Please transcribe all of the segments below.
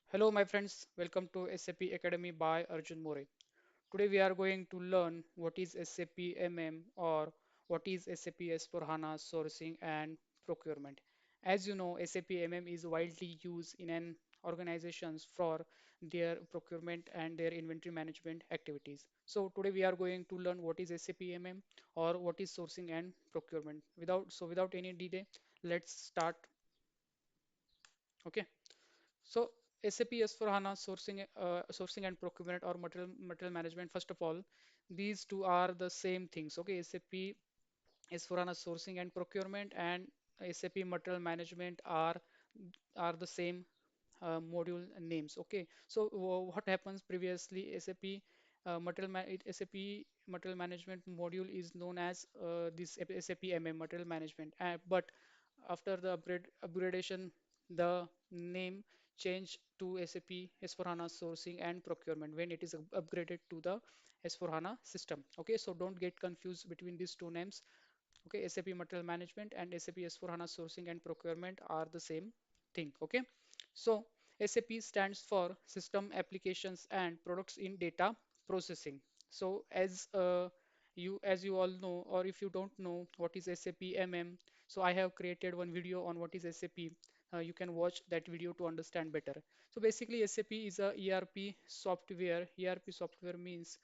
Hello, my friends. Welcome to SAP Academy by Arjun More. Today, we are going to learn what is SAP MM or what is SAP S/4HANA sourcing and procurement. As you know, SAP MM is widely used in an organizations for their procurement and their inventory management activities. So today we are going to learn what is SAP MM or what is sourcing and procurement. Without any delay, let's start. Okay. So SAP S/4HANA sourcing and procurement or material management. First of all, these two are the same things. Okay, SAP S/4HANA sourcing and procurement and SAP material management are the same module names. Okay, so what happens previously SAP SAP material management module is known as this SAP MM material management. But after the upgradation, the name changed to SAP S/4HANA sourcing and procurement when it is upgraded to the S/4HANA system. Okay, so don't get confused between these two names. Okay, SAP material management and SAP S/4HANA sourcing and procurement are the same thing. Okay, so SAP stands for System Applications and Products in Data Processing. So as you all know, or if you don't know what is SAP MM, so I have created one video on what is SAP. You can watch that video to understand better. So basically, SAP is a ERP software. ERP software means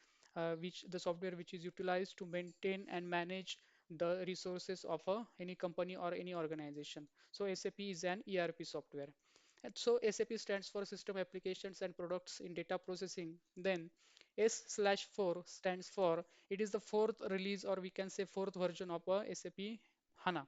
which the software which is utilized to maintain and manage the resources of any company or any organization. So SAP is an ERP software. And so SAP stands for System Applications and Products in Data Processing. Then S/4 stands for it is the fourth release, or we can say fourth version of SAP HANA.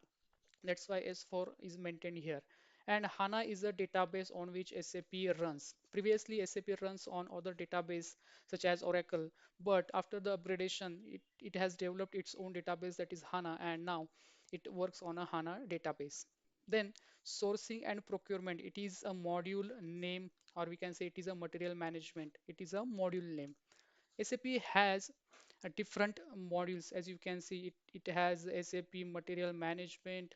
That's why S4 is maintained here. And HANA is a database on which SAP runs. Previously, SAP runs on other database such as Oracle, but after the upgradation, it has developed its own database that is HANA, and now it works on a HANA database. Then sourcing and procurement, it is a module name, or we can say it is a material management. It is a module name. SAP has different modules. As you can see, it has SAP material management,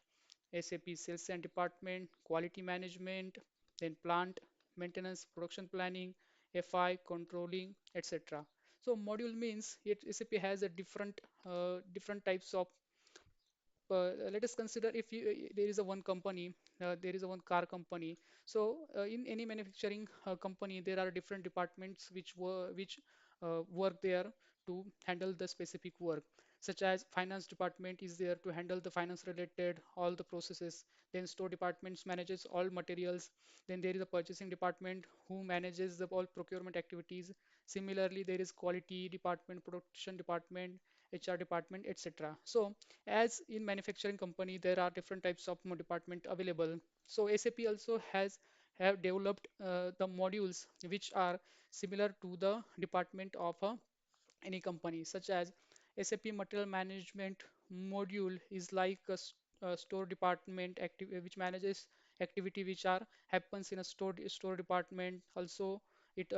SAP sales and department, quality management, then plant maintenance, production planning, FI, controlling, etc. So module means SAP has a different types of let us consider if there is a one company, there is a one car company. So in any manufacturing company, there are different departments which work there to handle the specific work. Such as finance department is there to handle the finance related all the processes. Then store departments manages all materials. Then there is a purchasing department who manages the all procurement activities. Similarly, there is quality department, production department, HR department, etc. So as in manufacturing company there are different types of department available. So SAP also have developed the modules which are similar to the department of any company, such as SAP material management module is like a store department which manages activity which are happens in a store department. Also it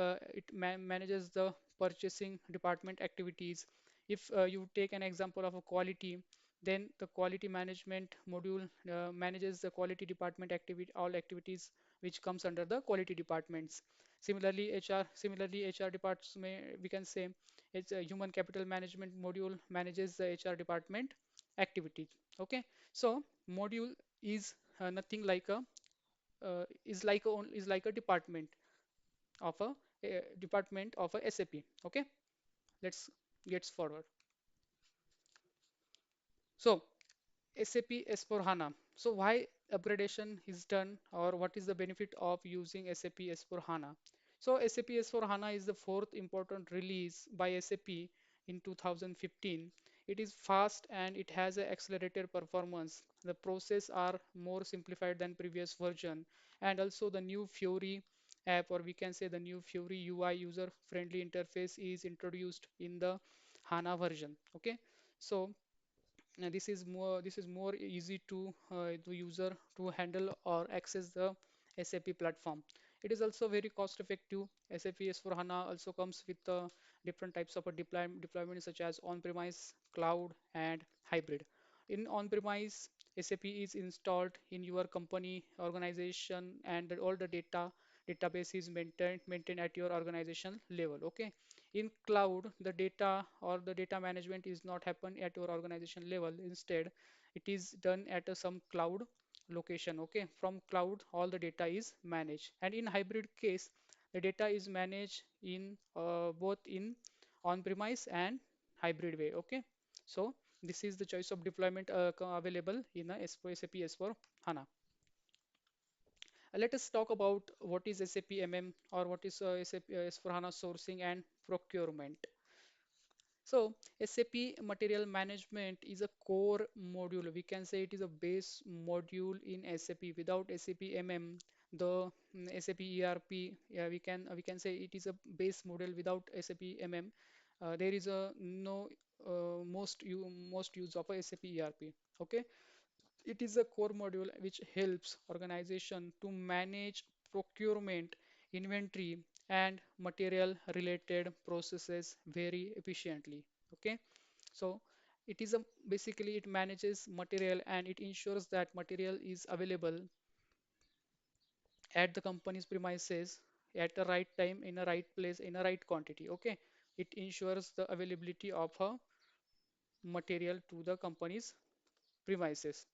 manages the purchasing department activities. If you take an example of a quality, then the quality management module manages the quality department activity all activities which comes under the quality departments. Similarly HR department, we can say it's a human capital management module manages the HR department activity. Okay, so module is nothing like a is like a department of a SAP. Okay, let's get forward. So SAP S/4HANA. So why upgradation is done, or what is the benefit of using SAP S/4HANA? So SAP S/4HANA is the fourth important release by SAP in 2015. It is fast and it has an accelerated performance. The process are more simplified than previous version, and also the new Fury app, or we can say the new Fury UI user-friendly interface is introduced in the HANA version. Okay, so this is more easy to the user to handle or access the SAP platform. It is also very cost effective. SAP S/4HANA also comes with different types of a deployment such as on-premise, cloud, and hybrid. In on-premise, SAP is installed in your company, organization, and all the data database is maintained at your organization level. Okay, in cloud, the data or the data management is not happen at your organization level. Instead, it is done at some cloud location. Okay, from cloud, all the data is managed. And in hybrid case, the data is managed in both in on-premise and hybrid way. Okay, so this is the choice of deployment available in a SAP S4 HANA. Let us talk about what is SAP MM or what is SAP S4 HANA sourcing and procurement. So SAP material management is a core module. We can say it is a base module in SAP. Without SAP MM, the SAP ERP, yeah, we can say it is a base model. Without SAP MM, there is a no most use of a SAP ERP. Okay, it is a core module which helps organization to manage procurement, inventory, and material related processes very efficiently. Okay, so it is a basically it manages material and it ensures that material is available at the company's premises at the right time, in a right place, in a right quantity. Okay, it ensures the availability of a material to the company's premises.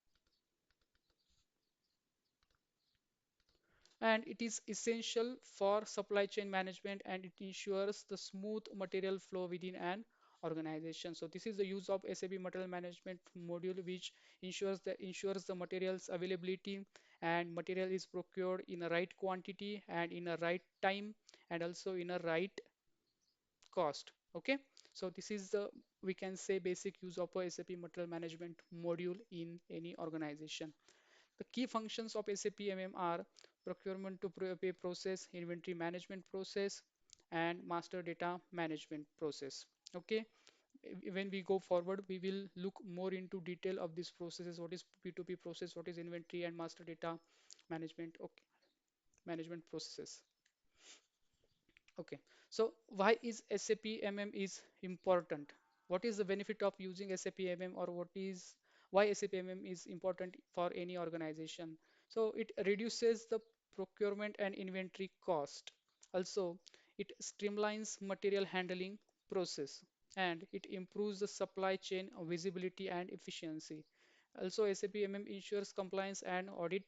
And it is essential for supply chain management and it ensures the smooth material flow within an organization. So this is the use of SAP material management module which ensures the materials availability and material is procured in a right quantity and in a right time and also in a right cost. Okay, so this is the we can say basic use of a SAP material management module in any organization. The key functions of SAP MM are procurement to pay process, inventory management process, and master data management process. Okay, when we go forward, we will look more into detail of these processes. What is P2P process? What is inventory and master data management? Okay, management processes. Okay, so why is SAP MM is important? What is the benefit of using SAP MM or what is why SAP MM is important for any organization? So it reduces the procurement and inventory cost. Also, it streamlines material handling process and it improves the supply chain visibility and efficiency. Also, SAP MM ensures compliance and audit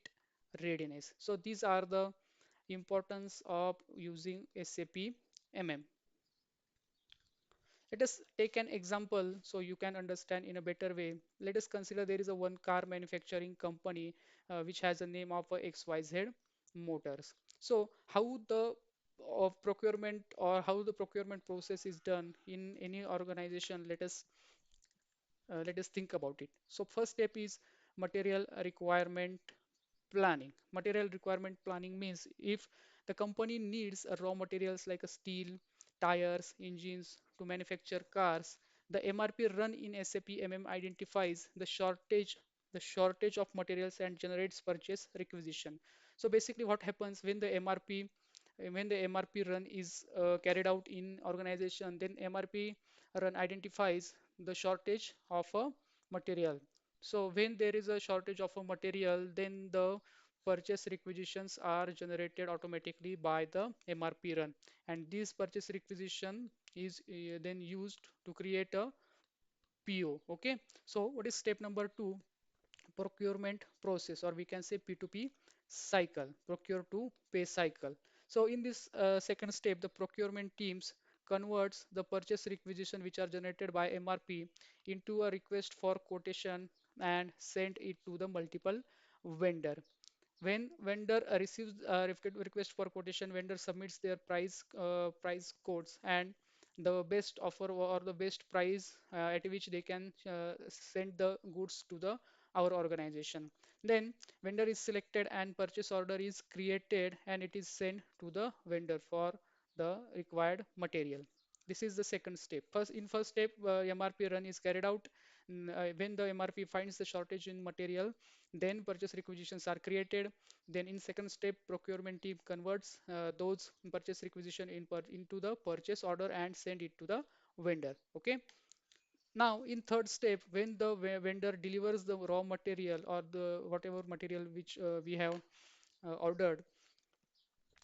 readiness. So these are the importance of using SAP MM. Let us take an example so you can understand in a better way. Let us consider there is a one car manufacturing company which has a name of XYZ Motors. So how the of procurement or how the procurement process is done in any organization, let us think about it. So first step is material requirement planning. Material requirement planning means if the company needs raw materials like a steel, tires, engines to manufacture cars, the MRP run in SAP MM identifies the shortage of materials and generates purchase requisition. So basically what happens when the MRP run is carried out in organization, then MRP run identifies the shortage of a material. So when there is a shortage of a material, then the purchase requisitions are generated automatically by the MRP run, and this purchase requisition is then used to create a PO. Okay, so what is step number two? Procurement process, or we can say P2P cycle, procure to pay cycle. So in this second step, the procurement teams converts the purchase requisition which are generated by MRP into a request for quotation and send it to the multiple vendor. When vendor receives a request for quotation, vendor submits their price codes and the best offer or the best price at which they can send the goods to the our organization. Then vendor is selected and purchase order is created and it is sent to the vendor for the required material. This is the second step. First step, MRP run is carried out. When the MRP finds the shortage in material, then purchase requisitions are created. Then in second step, procurement team converts those purchase requisition into the purchase order and send it to the vendor. Okay. Now in third step, when the vendor delivers the raw material or the whatever material which we have ordered,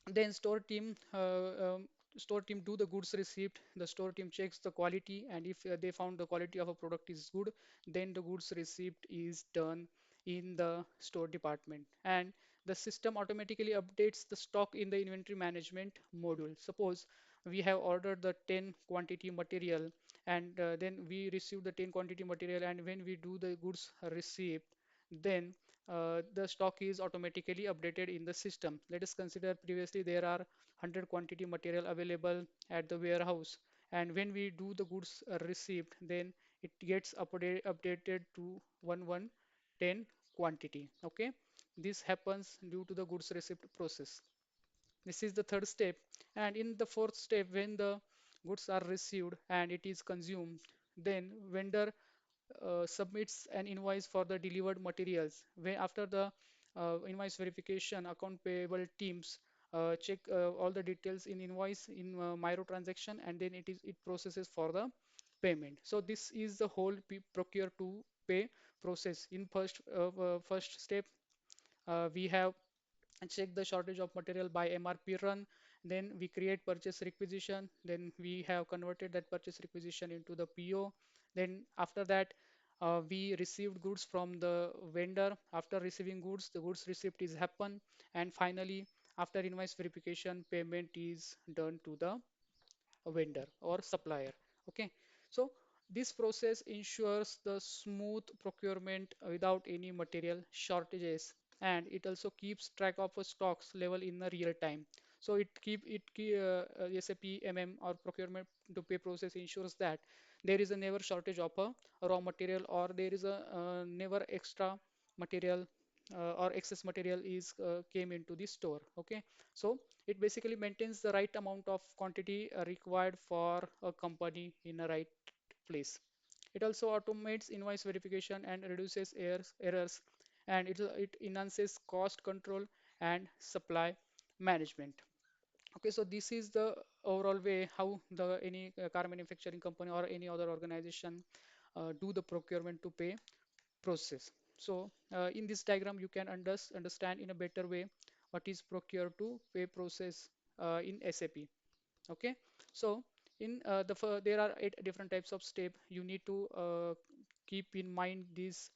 Then store team do the goods receipt. The store team checks the quality, and if they found the quality of a product is good, then the goods receipt is done in the store department, and the system automatically updates the stock in the inventory management module. Suppose we have ordered the 10 quantity material, and then we receive the 10 quantity material, and when we do the goods receipt, then the stock is automatically updated in the system. Let us consider previously there are 100 quantity material available at the warehouse, and when we do the goods receipt, then it gets updated to 1110 quantity. Okay, this happens due to the goods receipt process. This is the third step, and in the fourth step, when the goods are received and it is consumed, then vendor submits an invoice for the delivered materials. When after the invoice verification, account payable teams check all the details in invoice in Miro transaction, and then it processes for the payment. So this is the whole procure to pay process. In first step, we have check the shortage of material by MRP run. Then we create purchase requisition. Then we have converted that purchase requisition into the PO. Then after that, we received goods from the vendor. After receiving goods, the goods receipt is happen. And finally, after invoice verification, payment is done to the vendor or supplier. Okay, so this process ensures the smooth procurement without any material shortages, and it also keeps track of a stocks level in the real time. So SAP MM or procurement to pay process ensures that there is a never shortage of a raw material, or there is a never extra material or excess material is came into the store. Okay, so it basically maintains the right amount of quantity required for a company in a right place. It also automates invoice verification and reduces errors, and it enhances cost control and supply management. Okay, so this is the overall way how the any car manufacturing company or any other organization do the procurement to pay process. So in this diagram, you can understand in a better way what is procure to pay process in SAP. Okay, so there are eight different types of step. You need to keep in mind this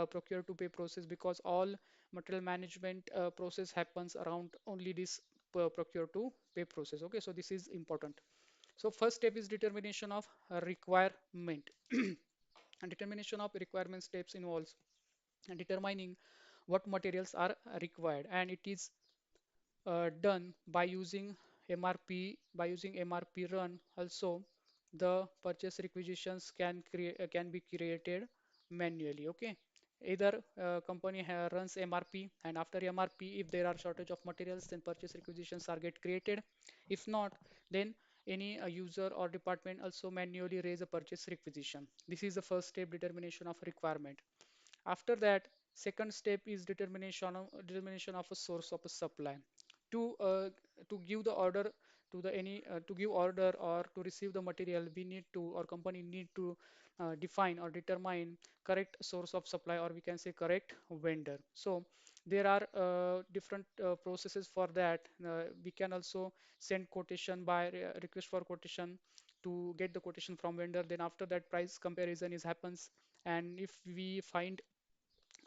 procure to pay process, because all material management process happens around only this procure to pay process. Okay, so this is important. So first step is determination of requirement. And determination of requirement steps involves determining what materials are required, and it is done by using MRP run. Also, the purchase requisitions can be created manually. Okay, either company runs MRP, and after MRP, if there are shortage of materials, then purchase requisitions are get created. If not, then any user or department also manually raise a purchase requisition. This is the first step, determination of requirement. After that, second step is determination of a source of a supply. To uh, to give the order to the any to give order or to receive the material, we need to, or company need to define or determine correct source of supply, or we can say correct vendor. So there are different processes for that. We can also send quotation by request for quotation to get the quotation from vendor. Then after that, price comparison is happens, and if we find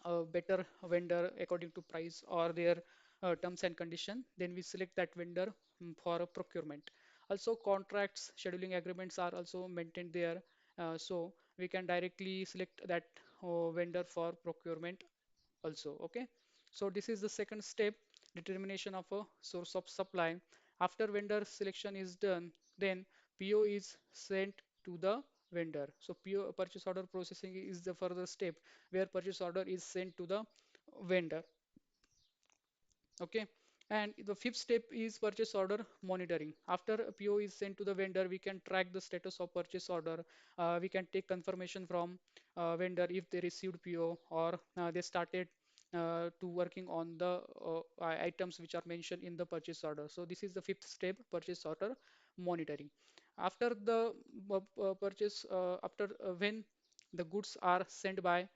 a better vendor according to price or their terms and condition, then we select that vendor for a procurement. Also, contracts scheduling agreements are also maintained there, so we can directly select that vendor for procurement also. Okay, so this is the second step, determination of a source of supply. After vendor selection is done, then PO is sent to the vendor. So PO, purchase order processing, is the further step where purchase order is sent to the vendor. Okay, and the fifth step is purchase order monitoring. After a PO is sent to the vendor, we can track the status of purchase order. We can take confirmation from vendor if they received PO, or they started to working on the items which are mentioned in the purchase order. So this is the fifth step, purchase order monitoring. After the purchase after when the goods are sent by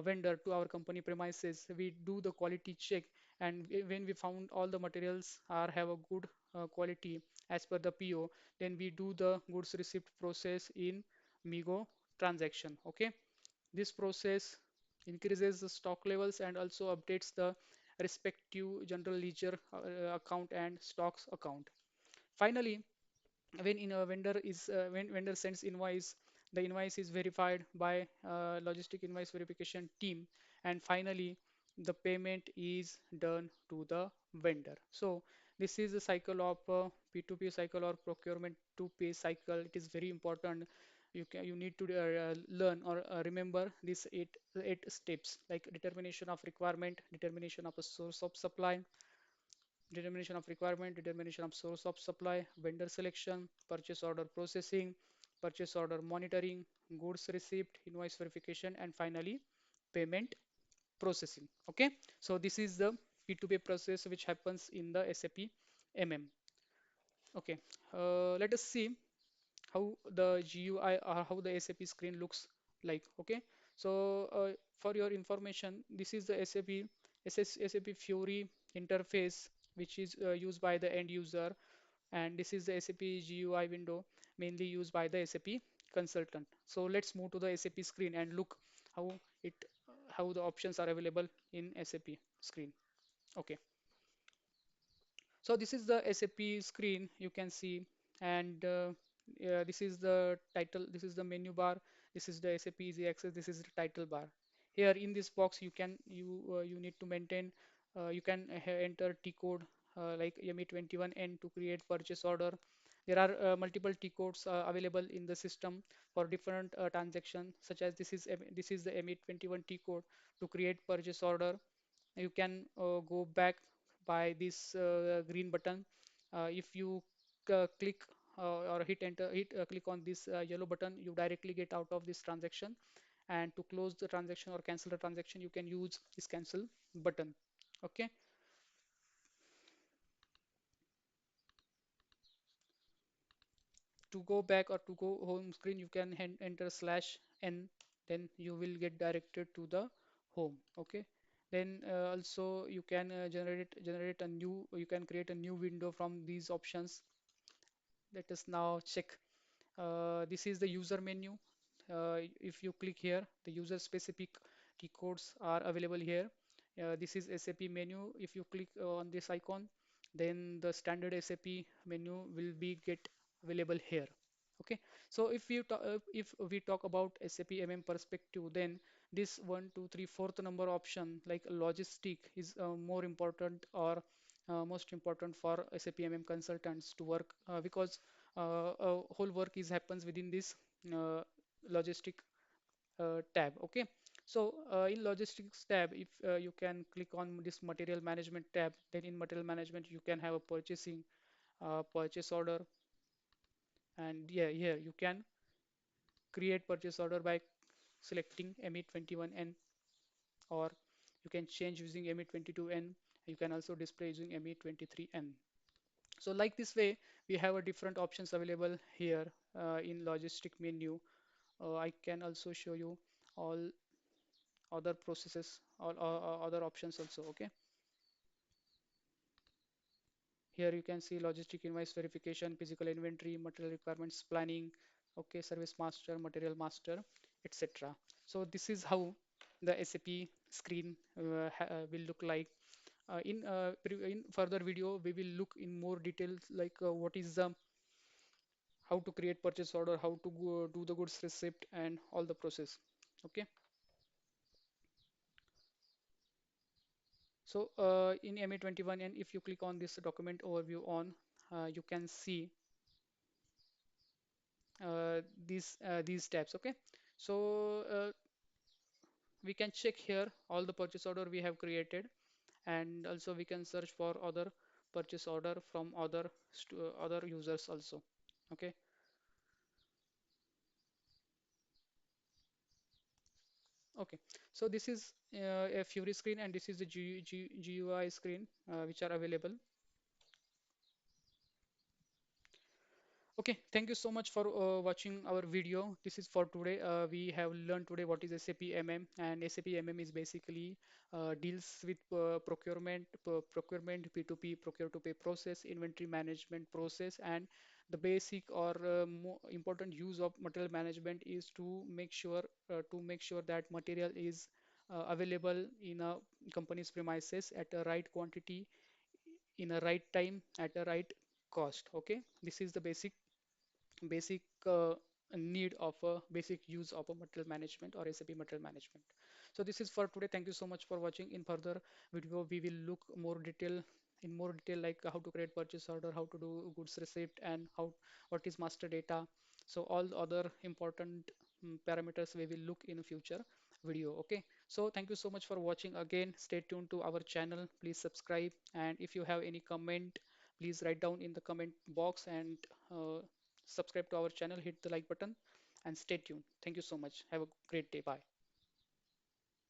vendor to our company premises, we do the quality check, and when we found all the materials are have a good quality as per the PO, then we do the goods receipt process in Migo transaction. Okay, this process increases the stock levels and also updates the respective general ledger account and stocks account. Finally, when vendor sends invoice, the invoice is verified by logistic invoice verification team, and finally the payment is done to the vendor. So this is the cycle of P2P cycle or procurement to pay cycle. It is very important. You need to learn or remember these eight steps, like determination of requirement, determination of a source of supply, determination of requirement, determination of source of supply, vendor selection, purchase order processing, purchase order monitoring, goods receipt, invoice verification, and finally payment processing. Okay, so this is the P2P process which happens in the SAP MM. Okay, let us see how the GUI or how the SAP screen looks like. Okay, so for your information, this is the SAP Fiori interface which is used by the end user, and this is the SAP GUI window mainly used by the SAP consultant. So let's move to the SAP screen and look how it how the options are available in SAP screen. Okay, so this is the SAP screen you can see, and yeah, this is the title, this is the menu bar, this is the SAP Easy Access, this is the title bar. Here in this box you need to maintain, you can enter T code like ME21N to create purchase order. There are multiple T codes available in the system for different transaction, such as this is the ME21 T code to create purchase order. You can go back by this green button. If you click or hit enter hit click on this yellow button, you directly get out of this transaction, and to close the transaction or cancel the transaction you can use this cancel button. Okay, to go back or to go home screen you can enter /n, then you will get directed to the home. Okay, then also you can generate a new, you can create a new window from these options. Let us now check. This is the user menu. If you click here, the user specific key codes are available here. This is SAP menu. If you click on this icon, then the standard SAP menu will be get available here. Okay, so if we talk about SAP MM perspective, then this one, two, three, fourth number option like logistic is more important or most important for SAP MM consultants to work because whole work is happens within this uh, logistic tab. Okay, so in logistics tab, if you can click on this material management tab, then in material management you can have a purchasing, purchase order, and yeah, here you can create purchase order by selecting ME21N, or you can change using ME22N. You can also display using ME23N. So like this way, we have a different options available here in logistic menu. I can also show you all other processes, all other options also. Okay, here you can see logistic invoice verification, physical inventory, material requirements planning, okay, service master, material master, etc. So this is how the SAP screen will look like. In further video, we will look in more details like what is the how to create purchase order, how to do the goods receipt, and all the process. Okay. So in MA21, and if you click on this document overview on, you can see these tabs. Okay, so we can check here all the purchase order we have created, and also we can search for other purchase order from other users also. Okay, okay. So this is a Fury screen, and this is the GUI screen which are available. Okay, thank you so much for watching our video. This is for today. We have learned today what is SAP MM, and SAP MM is basically deals with procurement, P2P, procure to pay process, inventory management process, and the basic or more important use of material management is to make sure that material is available in a company's premises at a right quantity, in a right time, at a right cost. Okay, this is the basic need of a basic use of a material management or SAP material management. So this is for today. Thank you so much for watching. In further video, we will look more detail like how to create purchase order, how to do goods receipt, and how what is master data. So all the other important parameters we will look in a future video. Okay. So thank you so much for watching. Again, stay tuned to our channel. Please subscribe, and if you have any comment, please write down in the comment box, and subscribe to our channel, hit the like button, and stay tuned. Thank you so much. Have a great day. Bye.